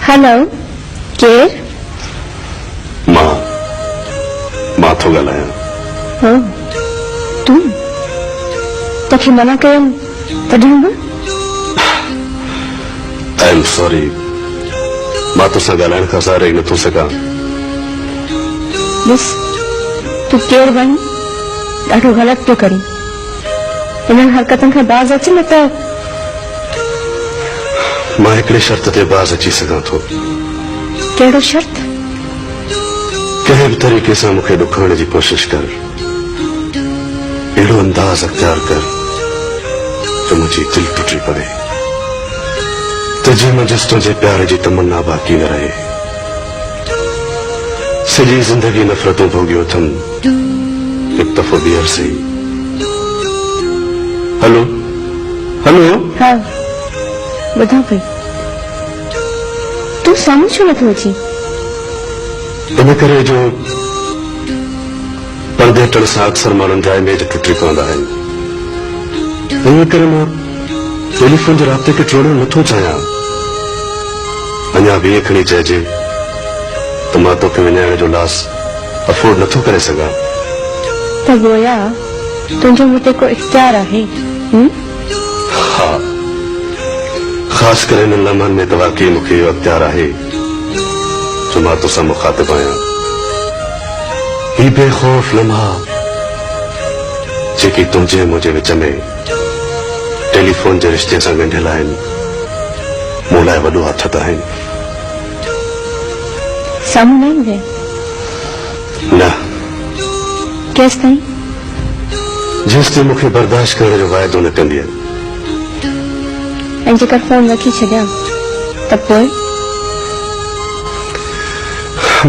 Hello केर मां थो ॻाल्हायां। हाँ तू तोखे मना कयम तॾहिं बि आई एम सॉरी, मां तोसां ॻाल्हाइण खां सवाइ रही नथो सघां। बस तू केर बन ॾाढो ग़लति पियो करी। इन्हनि हरकतनि खां बाज़ अच न त मां हिकिड़े शर्त ते बाज़ अची सघां थो। कहिड़ो शर्त? कंहिं बि तरीक़े सां मूंखे ॾुखाइण जी कोशिश कर, अहिड़ो अंदाज़ अख्तियार कर जो मुंहिंजी दिलि टुटी पवे, त जंहिं मंझि तुंहिंजे प्यार जी तमन्ना बाक़ी न रहे। सॼी ज़िंदगी नफ़रतूं भोॻियो अथमि, हिकु दफ़ो ॿीहर सही। हेलो हेलो हाँ ॿुधां पई, तू साम्हूं छो नथो अची? इन करे जो पर्दे हटण सां अक्सर माण्हुनि जा इमेज टुटी पवंदा आहिनि। इन करे मां टेलीफोन जे राब्ते खे टोड़णु नथो चाहियां। अञा बि खणी चइजे त मां तोखे विञाइण जो लास अफोर्ड नथो करे सघां। त गोया तुंहिंजो मूं ते को इख्तियार आहे? हा, ख़ासि करे हिन लम्हनि में त वाक़ई मूंखे इहो अख्तियार आहे जो मां तोसां मुखातिब आहियां। ही बेखौफ़ लम्हा जेकी तुंहिंजे मुंहिंजे विच में टेलीफोन जे रिश्ते सां ॻंढियल आहिनि, मूं लाइ वॾो आथत आहिनि। साम्हूं न ईंदे? न, केसि ताईं? जेसिताईं मूंखे बर्दाश्त करण जो वाइदो न कंदीअ। ऐं जेकर फोन रखी छॾियां त पोइ?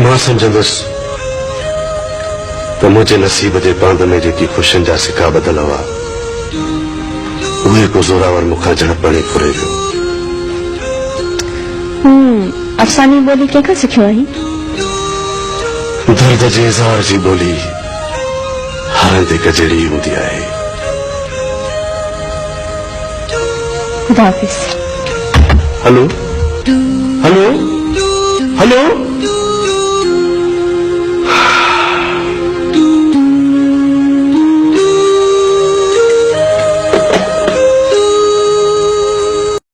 मां सम्झंदुसि त मुंहिंजे नसीब जे बांध में जेकी ख़ुशियुनि जा सिका ॿधल हुआ, उहे को ज़ोरावर मूंखां झड़प हणी फुरे वियो। अफ़सानी ॿोली कंहिंखां सिखियो आहीं? दर्द जे इज़हार जी ॿोली हर हंधि हिक जहिड़ी हूंदी आहे। खुदा हाफ़िज़। Hello hello hello